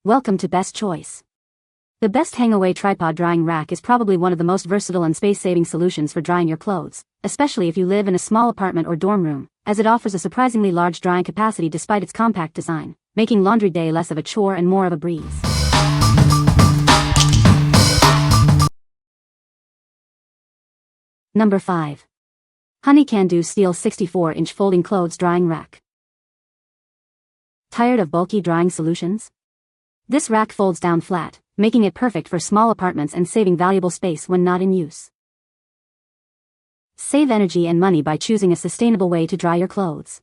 Welcome to Best Choice. The best Hangaway Tripod Drying Rack is probably one of the most versatile and space-saving solutions for drying your clothes, especially if you live in a small apartment or dorm room, as it offers a surprisingly large drying capacity despite its compact design, making laundry day less of a chore and more of a breeze. Number 5. Honey Can Do Steel 64-inch Folding Clothes Drying Rack. Tired of bulky drying solutions? This rack folds down flat, making it perfect for small apartments and saving valuable space when not in use. Save energy and money by choosing a sustainable way to dry your clothes.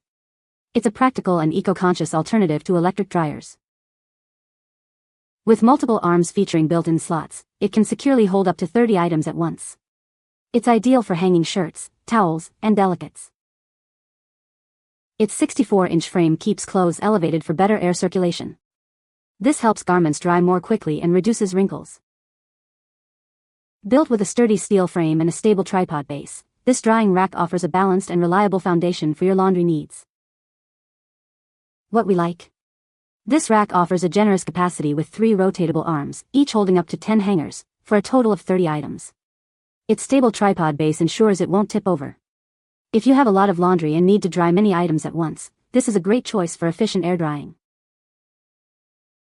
It's a practical and eco-conscious alternative to electric dryers. With multiple arms featuring built-in slots, it can securely hold up to 30 items at once. It's ideal for hanging shirts, towels, and delicates. Its 64-inch frame keeps clothes elevated for better air circulation. This helps garments dry more quickly and reduces wrinkles. Built with a sturdy steel frame and a stable tripod base, this drying rack offers a balanced and reliable foundation for your laundry needs. What we like? This rack offers a generous capacity with 3 rotatable arms, each holding up to 10 hangers, for a total of 30 items. Its stable tripod base ensures it won't tip over. If you have a lot of laundry and need to dry many items at once, this is a great choice for efficient air drying.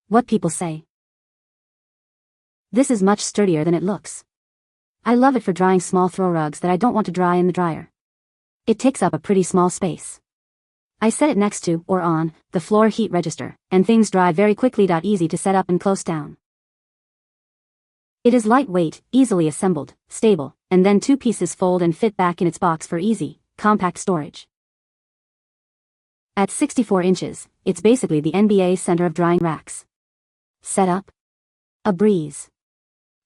What people say. This is much sturdier than it looks. I love it for drying small throw rugs that I don't want to dry in the dryer. It takes up a pretty small space. I set it next to, or on, the floor heat register, and things dry very quickly. Easy to set up and close down. It is lightweight, easily assembled, stable, and then 2 pieces fold and fit back in its box for easy, compact storage. At 64 inches, it's basically the NBA center of drying racks. Setup? A breeze.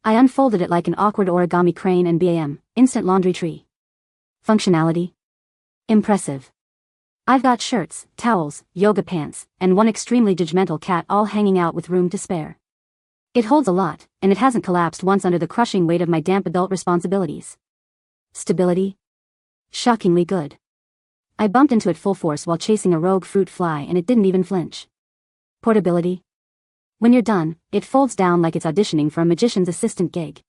I unfolded it like an awkward origami crane and bam, instant laundry tree. Functionality? Impressive. I've got shirts, towels, yoga pants, and one extremely judgmental cat all hanging out with room to spare. It holds a lot, and it hasn't collapsed once under the crushing weight of my damp adult responsibilities. Stability? Shockingly good. I bumped into it full force while chasing a rogue fruit fly and it didn't even flinch. Portability? When you're done, it folds down like it's auditioning for a magician's assistant gig.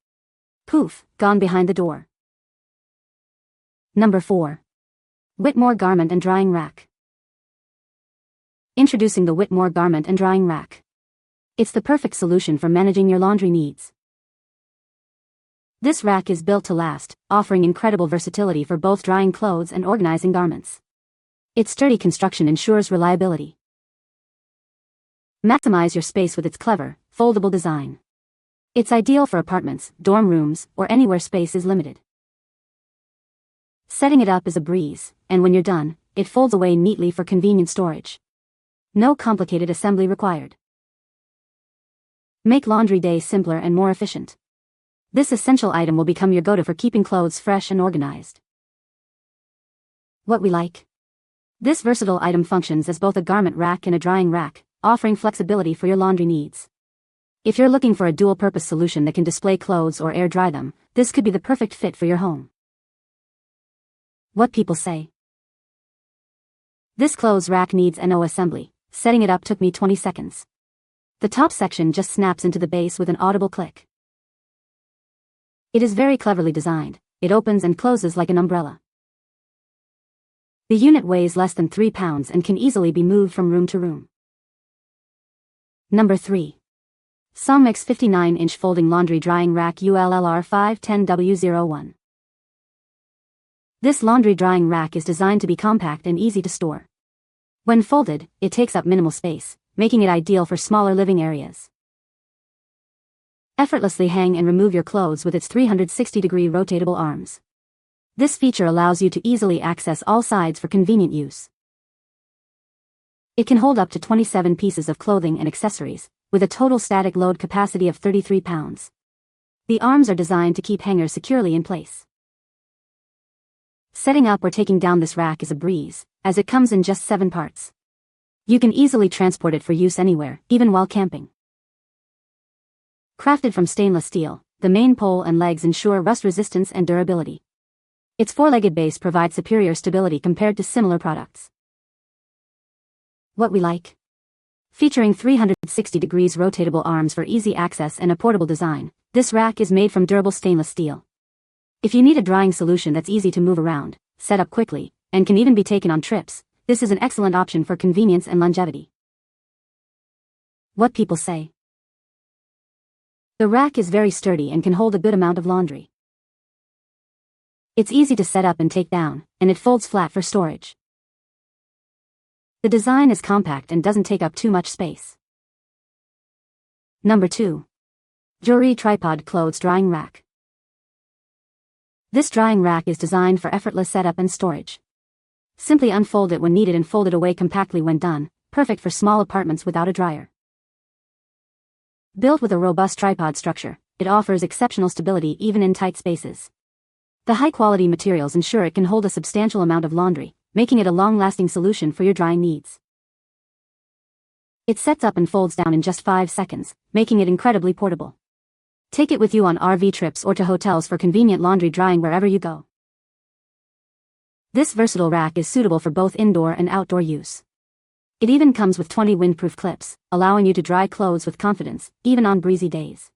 Poof, gone behind the door. Number 4. Whitmor Garment and Drying Rack. Introducing the Whitmor Garment and Drying Rack. It's the perfect solution for managing your laundry needs. This rack is built to last, offering incredible versatility for both drying clothes and organizing garments. Its sturdy construction ensures reliability. Maximize your space with its clever, foldable design. It's ideal for apartments, dorm rooms, or anywhere space is limited. Setting it up is a breeze, and when you're done, it folds away neatly for convenient storage. No complicated assembly required. Make laundry day simpler and more efficient. This essential item will become your go-to for keeping clothes fresh and organized. What we like? This versatile item functions as both a garment rack and a drying rack, offering flexibility for your laundry needs. If you're looking for a dual-purpose solution that can display clothes or air dry them, this could be the perfect fit for your home. What people say. This clothes rack needs no assembly. Setting it up took me 20 seconds. The top section just snaps into the base with an audible click. It is very cleverly designed. It opens and closes like an umbrella. The unit weighs less than 3 pounds and can easily be moved from room to room. Number 3. SONGMICS 59-inch Folding Laundry Drying Rack ULLR 510W01. This laundry drying rack is designed to be compact and easy to store. When folded, it takes up minimal space, making it ideal for smaller living areas. Effortlessly hang and remove your clothes with its 360-degree rotatable arms. This feature allows you to easily access all sides for convenient use. It can hold up to 27 pieces of clothing and accessories, with a total static load capacity of 33 pounds. The arms are designed to keep hangers securely in place. Setting up or taking down this rack is a breeze, as it comes in just 7 parts. You can easily transport it for use anywhere, even while camping. Crafted from stainless steel, the main pole and legs ensure rust resistance and durability. Its 4-legged base provides superior stability compared to similar products. What we like? Featuring 360 degrees rotatable arms for easy access and a portable design, this rack is made from durable stainless steel. If you need a drying solution that's easy to move around, set up quickly, and can even be taken on trips, this is an excellent option for convenience and longevity. What people say. The rack is very sturdy and can hold a good amount of laundry. It's easy to set up and take down, and it folds flat for storage. The design is compact and doesn't take up too much space. Number 2. JAUREE Tripod Clothes Drying Rack. This drying rack is designed for effortless setup and storage. Simply unfold it when needed and fold it away compactly when done, perfect for small apartments without a dryer. Built with a robust tripod structure, it offers exceptional stability even in tight spaces. The high-quality materials ensure it can hold a substantial amount of laundry, making it a long-lasting solution for your drying needs. It sets up and folds down in just 5 seconds, making it incredibly portable. Take it with you on RV trips or to hotels for convenient laundry drying wherever you go. This versatile rack is suitable for both indoor and outdoor use. It even comes with 20 windproof clips, allowing you to dry clothes with confidence, even on breezy days.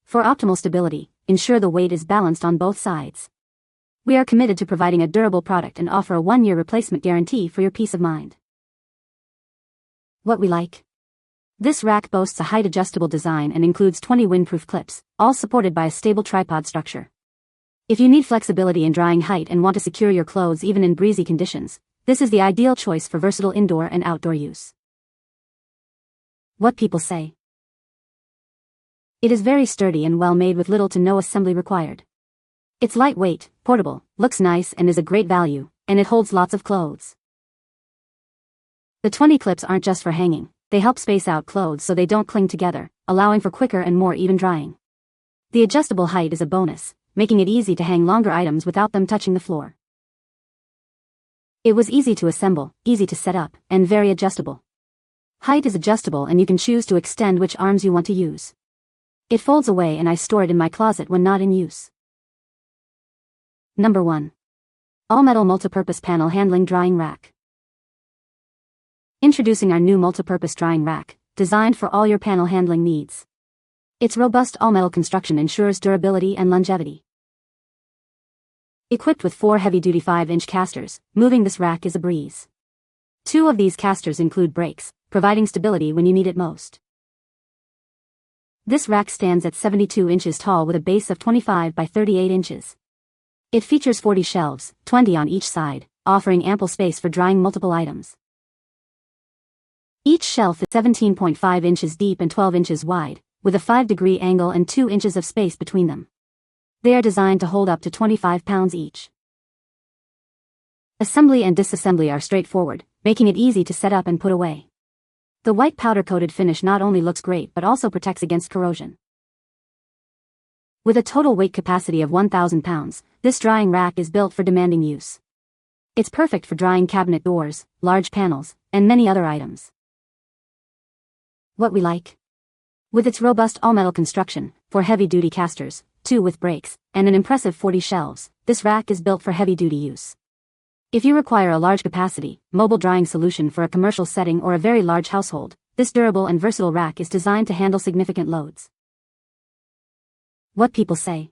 For optimal stability, ensure the weight is balanced on both sides. We are committed to providing a durable product and offer a 1-year replacement guarantee for your peace of mind. What we like. This rack boasts a height-adjustable design and includes 20 windproof clips, all supported by a stable tripod structure. If you need flexibility in drying height and want to secure your clothes even in breezy conditions, this is the ideal choice for versatile indoor and outdoor use. What people say. It is very sturdy and well made with little to no assembly required. It's lightweight, portable, looks nice and is a great value, and it holds lots of clothes. The 20 clips aren't just for hanging, they help space out clothes so they don't cling together, allowing for quicker and more even drying. The adjustable height is a bonus, making it easy to hang longer items without them touching the floor. It was easy to assemble, easy to set up, and very adjustable. Height is adjustable and you can choose to extend which arms you want to use. It folds away and I store it in my closet when not in use. Number 1. All-metal multipurpose panel handling drying rack. Introducing our new multipurpose drying rack, designed for all your panel handling needs. Its robust all-metal construction ensures durability and longevity. Equipped with 4 heavy-duty 5-inch casters, moving this rack is a breeze. 2 of these casters include brakes, providing stability when you need it most. This rack stands at 72 inches tall with a base of 25 by 38 inches. It features 40 shelves, 20 on each side, offering ample space for drying multiple items. Each shelf is 17.5 inches deep and 12 inches wide, with a 5-degree angle and 2 inches of space between them. They are designed to hold up to 25 pounds each. Assembly and disassembly are straightforward, making it easy to set up and put away. The white powder-coated finish not only looks great but also protects against corrosion. With a total weight capacity of 1,000 pounds, this drying rack is built for demanding use. It's perfect for drying cabinet doors, large panels, and many other items. What we like. With its robust all-metal construction, 4 heavy-duty casters, 2 with brakes, and an impressive 40 shelves, this rack is built for heavy-duty use. If you require a large capacity, mobile drying solution for a commercial setting or a very large household, this durable and versatile rack is designed to handle significant loads. What people say.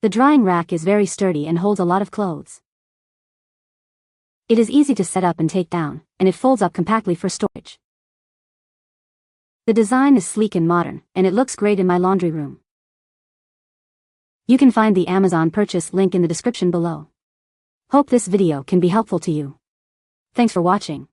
The drying rack is very sturdy and holds a lot of clothes. It is easy to set up and take down, and it folds up compactly for storage. The design is sleek and modern, and it looks great in my laundry room. You can find the Amazon purchase link in the description below. Hope this video can be helpful to you. Thanks for watching.